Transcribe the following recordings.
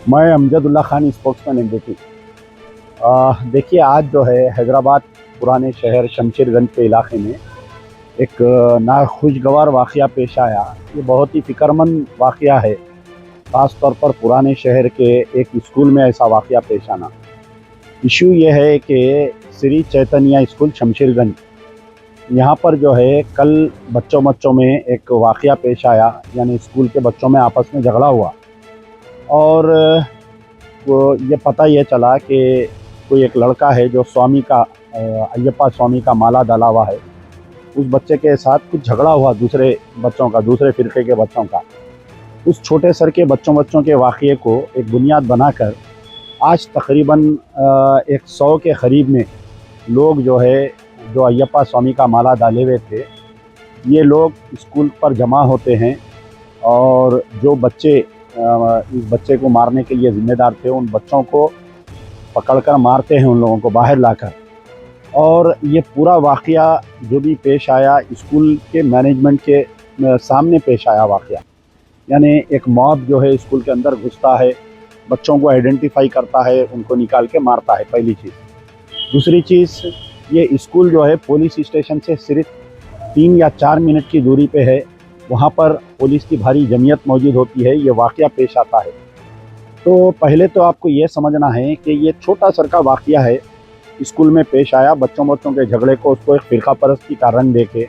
मैं Amjadullah Khan spokesman MBT. देखिए, आज जो है हैदराबाद पुराने शहर शमशेरगंज के इलाके में एक नाखुशगवार वाक़या पेश आया। ये बहुत ही फ़िक्रमंद वाक़या है। ख़ास तौर पर पुराने शहर के एक स्कूल में ऐसा वाक़या पेश आना। इशू ये है कि श्री चैतन्य स्कूल शमशेरगंज, यहाँ पर जो है कल बच्चों में एक वाक़या पेश आया, यानी स्कूल के बच्चों में आपस में झगड़ा हुआ और ये पता ये चला कि कोई एक लड़का है जो स्वामी का अय्यप्पा स्वामी का माला डाला हुआ है, उस बच्चे के साथ कुछ झगड़ा हुआ दूसरे बच्चों का, दूसरे फ़िरक़े के बच्चों का। उस छोटे सर के बच्चों के वाक़ये को एक बुनियाद बनाकर आज तकरीबन 100 के करीब में लोग जो है, जो अय्यप्पा स्वामी का माला डाले हुए थे, ये लोग स्कूल पर जमा होते हैं और जो बच्चे इस बच्चे को मारने के लिए ज़िम्मेदार थे, उन बच्चों को पकड़कर मारते हैं, उन लोगों को बाहर लाकर। और ये पूरा वाक़या जो भी पेश आया, स्कूल के मैनेजमेंट के सामने पेश आया वाक़या। यानी एक मॉब जो है स्कूल के अंदर घुसता है, बच्चों को आइडेंटिफाई करता है, उनको निकाल के मारता है, पहली चीज़। दूसरी चीज़, ये स्कूल जो है पुलिस स्टेशन से सिर्फ 3 या 4 मिनट की दूरी पे है। वहाँ पर पुलिस की भारी जमीयत मौजूद होती है, ये वाक़या पेश आता है। तो पहले तो आपको ये समझना है कि ये छोटा सर का वाक़या है, स्कूल में पेश आया। बच्चों के झगड़े को उसको एक फ़िरक़ा परस्ती का रंग दे के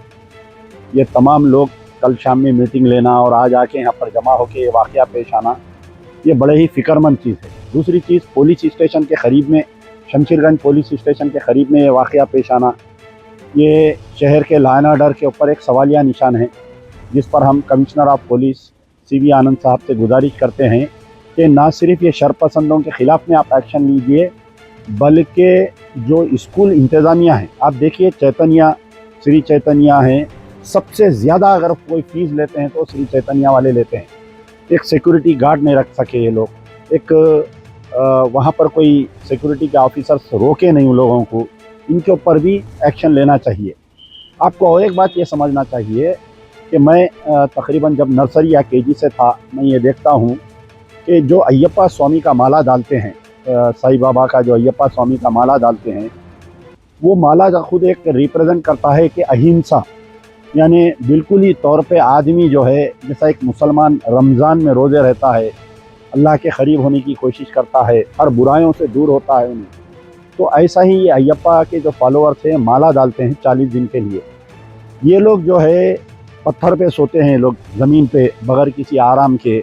ये तमाम लोग कल शाम में मीटिंग लेना और आज आके यहाँ पर जमा होकर ये वाक़या पेश आना, ये बड़े ही फ़िक्रमंद चीज़ है। दूसरी चीज़, पुलिस स्टेशन के करीब में, शमशेरगंज पुलिस स्टेशन के करीब में ये वाक़या पेश आना, ये शहर के लॉ एंड ऑर्डर के ऊपर एक सवालिया निशान है, जिस पर हम कमिश्नर ऑफ पुलिस CV आनंद साहब से गुजारिश करते हैं कि ना सिर्फ ये शरपसंदों के ख़िलाफ़ में आप एक्शन लीजिए, बल्कि जो स्कूल इंतज़ामिया है, आप देखिए श्री चैतन्य हैं, सबसे ज़्यादा अगर कोई फ़ीस लेते हैं तो श्री चैतन्य वाले लेते हैं। एक सिक्योरिटी गार्ड नहीं रख सके ये लोग, एक वहाँ पर कोई सिक्योरिटी के ऑफिसर्स रोके नहीं उन लोगों को, इनके ऊपर भी एक्शन लेना चाहिए। आपको और एक बात ये समझना चाहिए कि मैं तकरीबन जब नर्सरी या KG से था, मैं ये देखता हूँ कि जो अय्यप्पा स्वामी का माला डालते हैं, साईं बाबा का जो अय्यप्पा स्वामी का माला डालते हैं, वो माला खुद एक रिप्रेजेंट करता है कि अहिंसा, यानी बिल्कुल ही तौर पे आदमी जो है, जैसा एक मुसलमान रमज़ान में रोज़े रहता है, अल्लाह के करीब होने की कोशिश करता है, हर बुराइयों से दूर होता है उन्हें, तो ऐसा ही ये अय्यप्पा के जो फॉलोअर्स हैं माला डालते हैं 40 दिन के लिए। ये लोग जो है पत्थर पे सोते हैं, लोग ज़मीन पे बगैर किसी आराम के,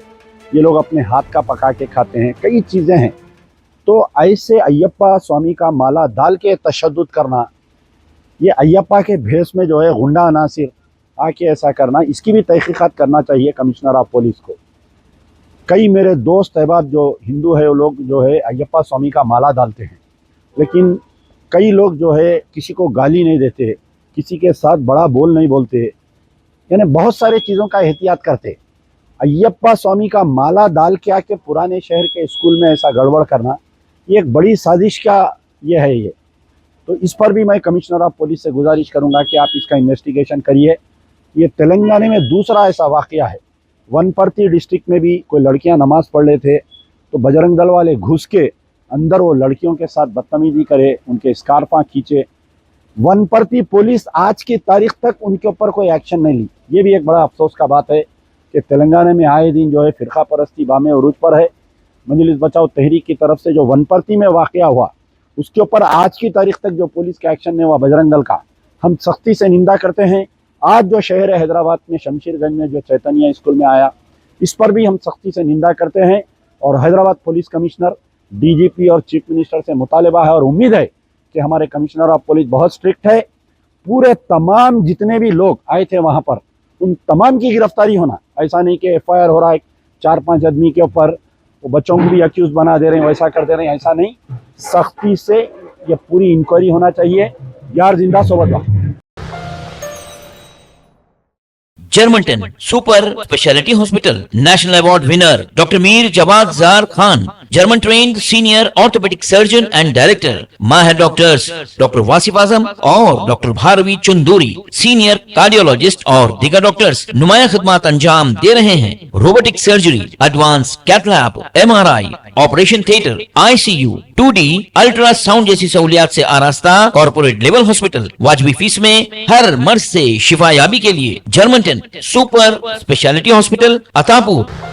ये लोग अपने हाथ का पका के खाते हैं, कई चीज़ें हैं। तो ऐसे अय्यप्पा स्वामी का माला डाल के तशद्दुद करना, ये अय्यप्पा के भेष में जो है गुंडा अनासिर आके ऐसा करना, इसकी भी तहकीकात करना चाहिए कमिश्नर ऑफ पुलिस को। कई मेरे दोस्त अहबाब जो हिंदू है, वो लोग जो है अय्यप्पा स्वामी का माला डालते हैं, लेकिन कई लोग जो है किसी को गाली नहीं देते, किसी के साथ बड़ा बोल नहीं बोलते, यानी बहुत सारे चीज़ों का एहतियात करते। अय्यप्पा स्वामी का माला डाल के आके पुराने शहर के स्कूल में ऐसा गड़बड़ करना, ये एक बड़ी साजिश का ये है ये। तो इस पर भी मैं कमिश्नर ऑफ पुलिस से गुजारिश करूंगा कि आप इसका इन्वेस्टिगेशन करिए। ये तेलंगाना में दूसरा ऐसा वाक़या है। वनपर्ती डिस्ट्रिक्ट में भी कोई लड़कियां नमाज़ पढ़ रहे थे, तो बजरंग दल वाले घुस के अंदर वो लड़कियों के साथ बदतमीजी करे, उनके स्कार्फां खींचे। वनपर्ती पुलिस आज की तारीख तक उनके ऊपर कोई एक्शन नहीं ली। ये भी एक बड़ा अफसोस का बात है कि तेलंगाना में आए दिन जो है फ़िरक़ा परस्ती बामे उरूज पर है। मजलिस बचाओ तहरीक की तरफ से जो वनपर्ती में वाक़या हुआ, उसके ऊपर आज की तारीख तक जो पुलिस का एक्शन नहीं हुआ बजरंग दल का, हम सख्ती से निंदा करते हैं। आज जो शहर है हैदराबाद में शमशेरगंज में जो चैतन्य स्कूल में आया, इस पर भी हम सख्ती से निंदा करते हैं और हैदराबाद पुलिस कमिश्नर, DGP और चीफ मिनिस्टर से मुतालबा है और उम्मीद है कि हमारे कमिश्नर ऑफ पुलिस बहुत स्ट्रिक्ट है। पूरे तमाम जितने भी लोग आए थे वहाँ पर, उन तमाम की गिरफ्तारी होना। ऐसा नहीं कि FIR हो रहा है 4-5 आदमी के ऊपर, वो बच्चों को भी अक्यूज बना दे रहे हैं, वैसा कर दे रहे हैं, ऐसा नहीं। सख्ती से ये पूरी इंक्वायरी होना चाहिए। यार जिंदा सोबत German 10 super speciality hospital, national award winner doctor Mir Jawad Jar Khan, German trained senior orthopedic surgeon and director, माहिर डॉक्टर्स डॉक्टर वासिफ आजम और doctor Bharvi Chanduri, senior cardiologist और दीगर डॉक्टर्स नुमाया खिदमत अंजाम दे रहे हैं। Robotic surgery, advance cath lab, MRI, operation theatre, ICU, 2D ultrasound जैसी सहूलियात से आरास्ता कॉर्पोरेट लेवल हॉस्पिटल। वाजबी फीस में हर मर्ज से शिफायाबी के लिए German 10 super speciality hospital, Attapur.